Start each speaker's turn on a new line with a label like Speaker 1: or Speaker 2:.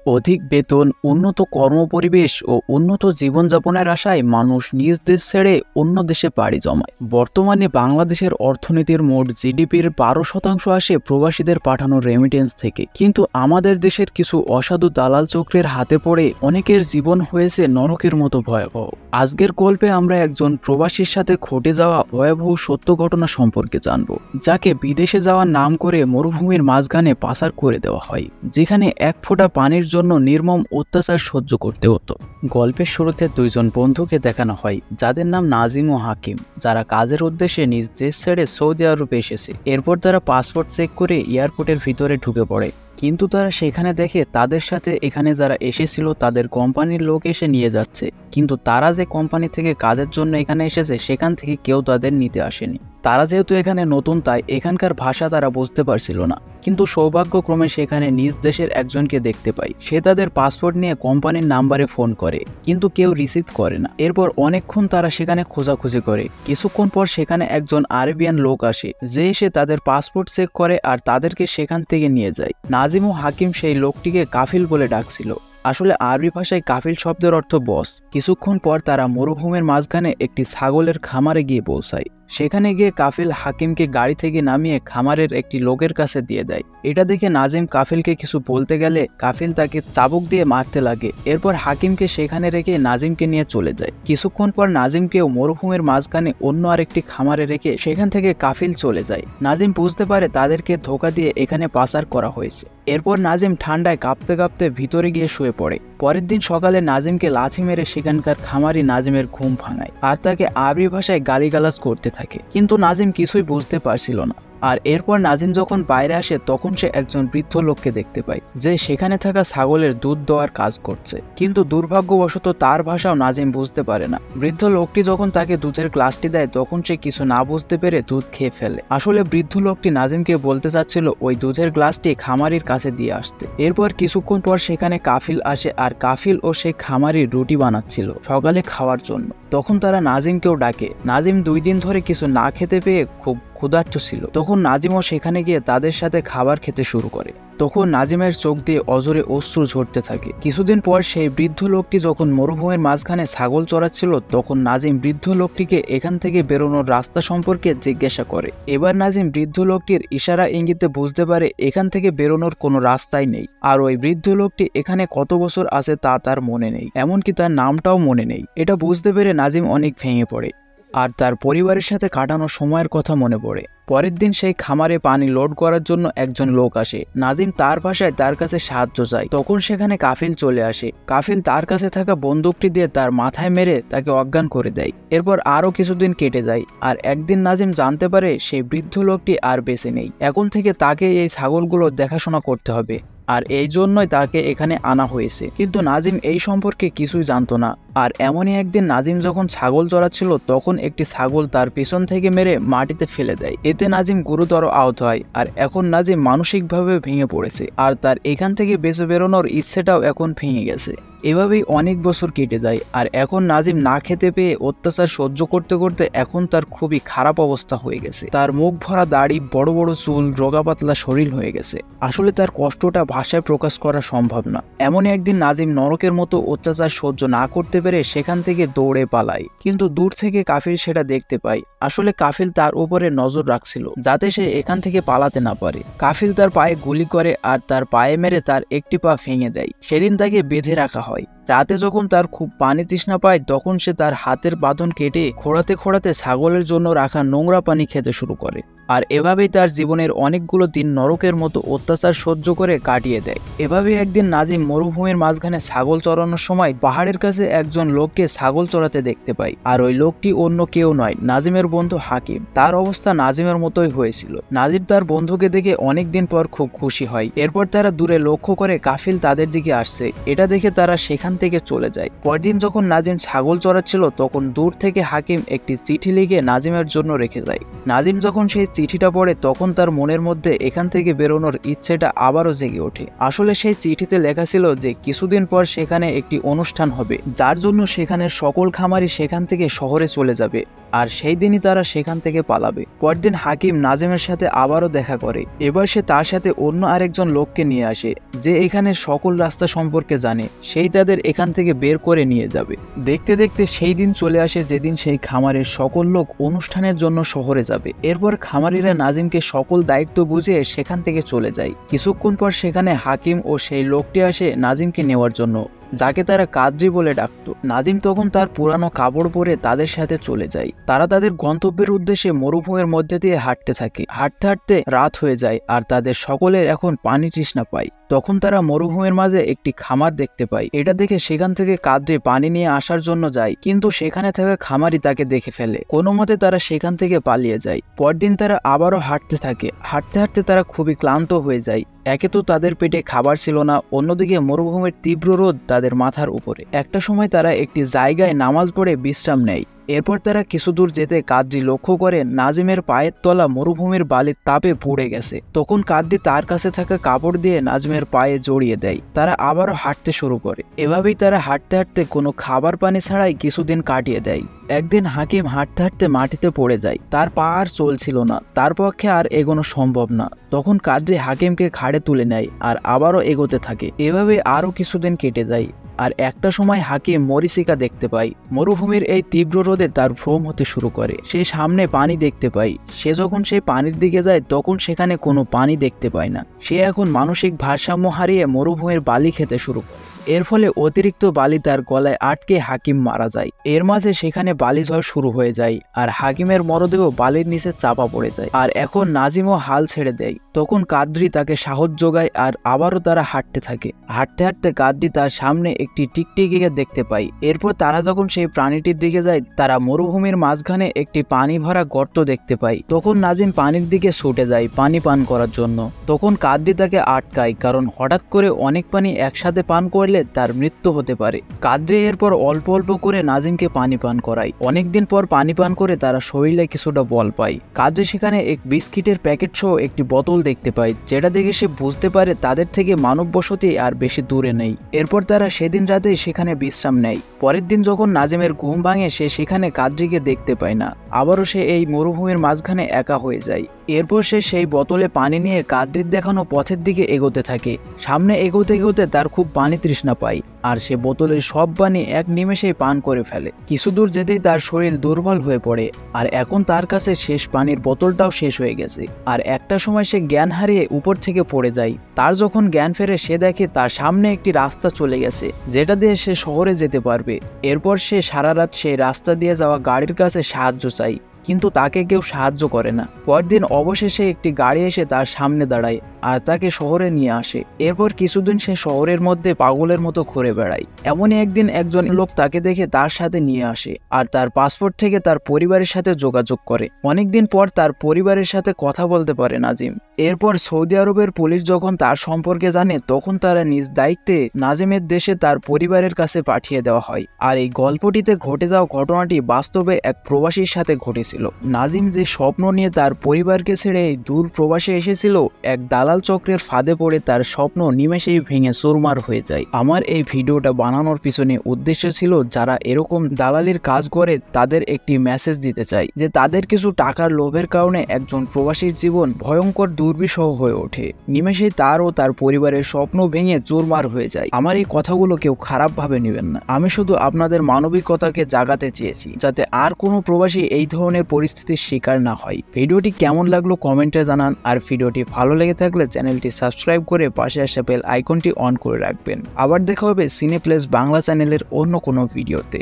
Speaker 1: অধিক বেতন, উন্নত কর্মপরিবেশ ও উন্নত জীবনযাপনের আশায় মানুষ নিজ দেশ ছেড়ে অন্য দেশে পাড়ি জমায়। বর্তমানে বাংলাদেশের অর্থনীতির মোট জিডিপির 12% আসে প্রবাসীদের পাঠানো রেমিটেন্স থেকে। কিন্তু আমাদের দেশের কিছু অসাধু দালাল চক্রের হাতে পড়ে অনেকের জীবন হয়েছে নরকের মতো ভয়াবহ। আজকের গল্পে আমরা একজন প্রবাসীর সাথে ঘটে যাওয়া ভয়াবহ সত্য ঘটনা সম্পর্কে জানব, যাকে বিদেশে যাওয়ার নাম করে মরুভূমির মাঝখানে পাচার করে দেওয়া হয়, যেখানে এক ফোঁটা পানির জন্য নির্মম অত্যাচার সহ্য করতে হতো। গল্পের শুরুতে দুইজন বন্ধুকে দেখানো হয়, যাদের নাম নাজিম ও হাকিম, যারা কাজের উদ্দেশ্যে নিজ দেশ ছেড়ে সৌদি আরবে এসেছে। এরপর তারা পাসপোর্ট চেক করে এয়ারপোর্টের ভিতরে ঢুকে পড়ে, কিন্তু তারা সেখানে দেখে তাদের সাথে এখানে যারা এসেছিল তাদের কোম্পানির লোক এসে নিয়ে যাচ্ছে, কিন্তু তারা যে কোম্পানি থেকে কাজের জন্য এখানে এসেছে সেখান থেকে কেউ তাদের নিতে আসেনি। তারা যেহেতু এখানে নতুন, তাই এখানকার ভাষা তারা বুঝতে পারছিল না। কিন্তু সৌভাগ্যক্রমে সেখানে নিজ দেশের একজনকে দেখতে পায়। সে তাদের পাসপোর্ট নিয়ে কোম্পানির নাম্বারে ফোন করে, কিন্তু কেউ রিসিভ করে না। এরপর অনেকক্ষণ তারা সেখানে খোঁজাখুঁজি করে। কিছুক্ষণ পর সেখানে একজন আরবিয়ান লোক আসে, যে এসে তাদের পাসপোর্ট চেক করে আর তাদেরকে সেখান থেকে নিয়ে যায়। নাজিম ও হাকিম সেই লোকটিকে কাফিল বলে ডাকছিল। আসলে আরবি ভাষায় কাফিল শব্দের অর্থ বস। কিছুক্ষণ পর তারা মরুভূমির মাঝখানে একটি ছাগলের খামারে গিয়ে পৌঁছায়। সেখানে গিয়ে কাফিল হাকিমকে গাড়ি থেকে নামিয়ে খামারের একটি লোকের কাছে দিয়ে দেয়। এটা দেখে নাজিম কাফিলকে কিছু বলতে গেলে কাফিল তাকে চাবুক দিয়ে মারতে লাগে। এরপর হাকিমকে সেখানে রেখে নাজিমকে নিয়ে চলে যায়। কিছুক্ষণ পর নাজিমকেও মরুভূমির মাঝখানে অন্য আরেকটি খামারে রেখে সেখান থেকে কাফিল চলে যায়। নাজিম বুঝতে পারে তাদেরকে ধোঁকা দিয়ে এখানে পাচার করা হয়েছে। এরপর নাজিম ঠান্ডায় কাঁপতে কাঁপতে ভিতরে গিয়ে শুয়ে পড়ে। পরের দিন সকালে নাজিমকে লাথি মেরে সেখানকার খামারি নাজিমের ঘুম ভাঙায় আর তাকে আরবি ভাষায় গালিগালাজ করতে থাকে, কিন্তু নাজিম কিছুই বুঝতে পারছিল না। আর এরপর নাজিম যখন বাইরে আসে তখন সে একজন বৃদ্ধ লোককে দেখতে পায়, যে সেখানে থাকা ছাগলের দুধ দেওয়ার কাজ করছে, কিন্তু দুর্ভাগ্যবশত তার ভাষাও নাজিম বুঝতে পারে না। বৃদ্ধ লোকটি যখন তাকে দুধের গ্লাসটি দেয় তখন সে কিছু না বুঝতে পেরে দুধ খেয়ে ফেলে। আসলে বৃদ্ধ লোকটি নাজিমকে বলতে চাচ্ছিল ওই দুধের গ্লাসটি খামারির কাছে দিয়ে আসতে। এরপর কিছুক্ষণ পর সেখানে কাফিল আসে আর কাফিল ও সেই খামারি রুটি বানাচ্ছিল সকালে খাওয়ার জন্য। তখন তারা নাজিমকেও ডাকে। নাজিম 2 দিন ধরে কিছু না খেতে পেয়ে খুব ক্ষুধার্ত ছিল। তখন নাজিমও সেখানে গিয়ে তাদের সাথে খাবার খেতে শুরু করে। তখন নাজিমের চোখ দিয়ে অজরে অশ্রু ঝরতে থাকে। কিছুদিন পর সেই বৃদ্ধ লোকটি যখন মরুভূমির মাঝখানে ছাগল চড়াচ্ছিল তখন নাজিম বৃদ্ধ লোকটিকে এখান থেকে বেরোনোর রাস্তা সম্পর্কে জিজ্ঞাসা করে। এবার নাজিম বৃদ্ধ লোকটির ইশারা ইঙ্গিতে বুঝতে পারে এখান থেকে বেরোনোর কোনো রাস্তাই নেই। আর ওই বৃদ্ধ লোকটি এখানে কত বছর আছে তা তার মনে নেই, এমনকি তার নামটাও মনে নেই। এটা বুঝতে পেরে নাজিম অনেক ভেঙে পড়ে আর তার পরিবারের সাথে কাটানো সময়ের কথা মনে পড়ে। পরের দিন সেই খামারে পানি লোড করার জন্য একজন লোক আসে। নাজিম তার ভাষায় তার কাছে সাহায্য চায়। তখন সেখানে কাফিল চলে আসে। কাফিল তার কাছে থাকা বন্দুকটি দিয়ে তার মাথায় মেরে তাকে অজ্ঞান করে দেয়। এরপর আরও কিছুদিন কেটে যায় আর একদিন নাজিম জানতে পারে সেই বৃদ্ধ লোকটি আর বেঁচে নেই। এখন থেকে তাকে এই ছাগলগুলো দেখাশোনা করতে হবে আর এই জন্যই তাকে এখানে আনা হয়েছে। কিন্তু নাজিম এই সম্পর্কে কিছুই জানতো না। আর এমনই একদিন নাজিম যখন ছাগল চড়াচ্ছিল তখন একটি ছাগল তার পিছন থেকে মেরে মাটিতে ফেলে দেয়। এতে নাজিম গুরুতর আহত হয় আর এখন নাজিম মানসিকভাবে ভেঙে পড়েছে আর তার এখান থেকে বেঁচে বেরোনোর ইচ্ছেটাও এখন ভেঙে গেছে। এভাবেই অনেক বছর কেটে যায় আর এখন নাজিম না খেতে পেয়ে অত্যাচার সহ্য করতে করতে এখন তার খুবই খারাপ অবস্থা হয়ে গেছে। তার মুখ ভরা দাড়ি, বড় বড় চুল, রোগা পাতলা শরীর হয়ে গেছে। আসলে তার কষ্টটা ভাষায় প্রকাশ করা সম্ভব না। এমনই একদিন নাজিম নরকের মতো অত্যাচার সহ্য না করতে পেরে সেখান থেকে দৌড়ে পালায়, কিন্তু দূর থেকে কাফিল সেটা দেখতে পায়। আসলে কাফিল তার উপরে নজর রাখছিল যাতে সে এখান থেকে পালাতে না পারে। কাফিল তার পায়ে গুলি করে আর তার পায়ে মেরে তার একটি পা ভেঙে দেয়। সেদিন তাকে বেঁধে রাখা হয়। রাতে যখন তার খুব পানি তৃষ্ণা পায় তখন সে তার হাতের বাঁধন কেটে খোঁড়াতে খোঁড়াতে ছাগলের জন্য রাখা নোংরা পানি খেতে শুরু করে। আর এভাবেই তার জীবনের অনেকগুলো দিন নরকের মতো অত্যাচার সহ্য করে কাটিয়ে দেয়। এভাবেই একদিন নাজিম মরুভূমির মাঝখানে ছাগল চড়ানোর সময় পাহাড়ের কাছে একজন লোককে ছাগল চড়াতে দেখতে পায়। আর ওই লোকটি অন্য কেউ নয়, নাজিমের বন্ধু হাকিম। তার অবস্থা নাজিমের মতোই হয়েছিল। নাজিম তার বন্ধুকে দেখে অনেকদিন পর খুব খুশি হয়। এরপর তারা দূরে লক্ষ্য করে কাফিল তাদের দিকে আসছে। এটা দেখে তারা সেখান থেকে চলে যায়। পরদিন যখন নাজিম ছাগল চড়াচ্ছিল তখন দূর থেকে হাকিম একটি চিঠি লিখে নাজিমের জন্য রেখে যায়। নাজিম যখন সেই চিঠিটা পড়ে তখন তার মনের মধ্যে এখান থেকে বেরোনোর ইচ্ছেটা আবারও জেগে ওঠে। আসলে সেই চিঠিতে লেখা ছিল যে কিছুদিন পর সেখানে একটি অনুষ্ঠান হবে, যার জন্য সেখানের সকল খামারি সেখান থেকে শহরে চলে যাবে, আর সেই দিনই তারা সেখান থেকে পালাবে। পরদিন হাকিম নাজিমের সাথে আবারও দেখা করে। এবার সে তার সাথে অন্য আরেকজন লোককে নিয়ে আসে, যে এখানের সকল রাস্তা সম্পর্কে জানে। সেই তাদের এখান থেকে বের করে নিয়ে যাবে। দেখতে দেখতে সেই দিন চলে আসে যেদিন সেই খামারের সকল লোক অনুষ্ঠানের জন্য শহরে যাবে। এরপর খামারিরা নাজিমকে সকল দায়িত্ব বুঝিয়ে সেখান থেকে চলে যায়। কিছুক্ষণ পর সেখানে হাকিম ও সেই লোকটি আসে নাজিমকে নেওয়ার জন্য, যাকে তারা কাদরি বলে ডাকত। নাজিম তখন তার পুরানো কাপড় পরে তাদের সাথে চলে যায়। তারা তাদের গন্তব্যের উদ্দেশ্যে মরুভূমির মধ্যে দিয়ে হাঁটতে থাকে। হাঁটতে হাঁটতে রাত হয়ে যায় আর তাদের সকলের এখন পানি তৃষ্ণা পায়। তখন তারা মরুভূমির মাঝে একটি খামার দেখতে পায়। এটা দেখে সেখান থেকে কাদরি পানি নিয়ে আসার জন্য যায়, কিন্তু সেখানে থাকা খামারি তাকে দেখে ফেলে। কোনো মতে তারা সেখান থেকে পালিয়ে যায়। পরদিন তারা আবারও হাঁটতে থাকে। হাঁটতে হাঁটতে তারা খুবই ক্লান্ত হয়ে যায়। একে তো তাদের পেটে খাবার ছিল না, অন্যদিকে মরুভূমির তীব্র রোদ তাদের মাথার উপরে। একটা সময় তারা একটি জায়গায় নামাজ পড়ে বিশ্রাম নেয়। এরপর তারা কিছু দূর যেতে কাদরি লক্ষ্য করে নাজিমের পায়ের তলা মরুভূমির বালির তাপে পুড়ে গেছে। তখন কাদরি তার কাছে থাকা কাপড় দিয়ে নাজিমের পায়ে জড়িয়ে দেয়। তারা আবারও হাঁটতে শুরু করে। এভাবেই তারা হাঁটতে হাঁটতে কোনো খাবার পানি ছাড়াই কিছুদিন কাটিয়ে দেয়। একদিন হাকিম হাঁটতে হাঁটতে মাটিতে পড়ে যায়। তার পা আর চলছিল না, তার পক্ষে আর এগোনো সম্ভব না। তখন কাদরি হাকিমকে ঘাড়ে তুলে নেয় আর আবারও এগোতে থাকে। এভাবে আরও কিছুদিন কেটে যায়। আর একটা সময় হাকিম মরিচিকা দেখতে পায়। মরুভূমির এই তীব্র রোদে তার ভ্রম হতে শুরু করে। সে সামনে পানি দেখতে পায়। সে যখন সেই পানির দিকে যায় তখন সেখানে কোনো পানি দেখতে পায় না। সে এখন মানসিক ভারসাম্য হারিয়ে মরুভূমির বালি খেতে শুরু করে। এর ফলে অতিরিক্ত বালি তার গলায় আটকে হাকিম মারা যায়। এর মাঝে সেখানে বালি ঝড় শুরু হয়ে যায় আর হাকিমের মরদেহ বালির নিচে চাপা পড়ে যায়। আর এখন নাজিমও হাল ছেড়ে দেয়। তখন কাদরি তাকে সাহস যোগায় আর আবারও তারা হাঁটতে থাকে। হাঁটতে হাঁটতে কাদরি তার সামনে একটি টিকটিকিকে দেখতে পায়। এরপর তারা যখন সেই প্রাণীটির দিকে যায়, তারা মরুভূমির মাঝখানে একটি পানি ভরা গর্ত দেখতে পায়। তখন নাজিম পানির দিকে ছুটে যায় পানি পান করার জন্য। তখন কাদরি তাকে আটকায়, কারণ হঠাৎ করে অনেক পানি একসাথে পান করলে তার মৃত্যু হতে পারে। কাদরি এরপর অল্প অল্প করে নাজিমকে পানি পান করায়। অনেকদিন পর পানি পান করে তারা শরীরে কিছুটা বল পায়। কাদরি সেখানে এক বিস্কিটের প্যাকেট সহ একটি বোতল দেখতে পায়, যেটা দেখে সে বুঝতে পারে তাদের থেকে মানব বসতি আর বেশি দূরে নেই। এরপর তারা সেদিন রাতে সেখানে বিশ্রাম নেয়। পরের দিন যখন নাজিমের ঘুম ভাঙে, সে সেখানে কাদরিকে দেখতে পায় না। আবারও সে এই মরুভূমির মাঝখানে একা হয়ে যায়। এরপর সে সেই বোতলে পানি নিয়ে কাদরির দেখানো পথের দিকে এগোতে থাকে। সামনে এগোতে এগোতে তার খুব পানি তৃষ্ণা পায় আর সে বোতলের সব পানি এক নিমেষেই পান করে ফেলে। কিছু দূর যেতেই তার শরীর দুর্বল হয়ে পড়ে আর এখন তার কাছে শেষ পানির বোতলটাও শেষ হয়ে গেছে। আর একটা সময় সে জ্ঞান হারিয়ে উপর থেকে পড়ে যায়। তার যখন জ্ঞান ফেরে, সে দেখে তার সামনে একটি রাস্তা চলে গেছে, যেটা দিয়ে সে শহরে যেতে পারবে। এরপর সে সারা রাত সেই রাস্তা দিয়ে যাওয়া গাড়ির কাছে সাহায্য চায়, কিন্তু তাকে কেউ সাহায্য করে না। পরদিন অবশেষে একটি গাড়ি এসে তার সামনে দাঁড়ায় আর তাকে শহরে নিয়ে আসে। এরপর কিছুদিন সে শহরের মধ্যে পাগলের মতো ঘুরে বেড়ায়। এমনই একদিন একজন লোক তাকে দেখে তার সাথে নিয়ে আসে আর তার পাসপোর্ট থেকে তার পরিবারের সাথে যোগাযোগ করে। অনেকদিন পর তার পরিবারের সাথে কথা বলতে পারে নাজিম। এরপর সৌদি আরবের পুলিশ যখন তার সম্পর্কে জানে, তখন তারা নিজ দায়িত্বে নাজিমের দেশে তার পরিবারের কাছে পাঠিয়ে দেওয়া হয়। আর এই গল্পটিতে ঘটে যাওয়া ঘটনাটি বাস্তবে এক প্রবাসীর সাথে ঘটেছিল। নাজিম যে স্বপ্ন নিয়ে তার পরিবারকে ছেড়ে দূর প্রবাসে এসেছিল, এক দালাল চক্রের ফাঁদে পড়ে তার স্বপ্ন নিমেষেই ভেঙে চুরমার হয়ে যায়। আমার এই ভিডিওটা বানানোর পিছনে উদ্দেশ্য ছিল, যারা এরকম দালালির কাজ করে তাদের একটি মেসেজ দিতে চাই, যে তাদের কিছু টাকার লোভের কারণে একজন প্রবাসীর জীবন ভয়ঙ্কর দুর্বিষহ হয়ে ওঠে। নিমেষেই তার ও তার পরিবারের স্বপ্ন ভেঙে চুরমার হয়ে যায়। আমার এই কথাগুলো কেউ খারাপ ভাবে নেবেন না। আমি শুধু আপনাদের মানবিকতাকে জাগাতে চেয়েছি, যাতে আর কোনো প্রবাসী এই ধরনের পরিস্থিতির শিকার না হয়। ভিডিওটি কেমন লাগলো কমেন্টে জানান। আর ভিডিওটি ভালো লেগে থাকলে চ্যানেলটি সাবস্ক্রাইব করে পাশে আসা বেল আইকনটি অন করে রাখবেন। আবার দেখা হবে সিনেপ্লেস বাংলা চ্যানেলের অন্য কোনো ভিডিওতে।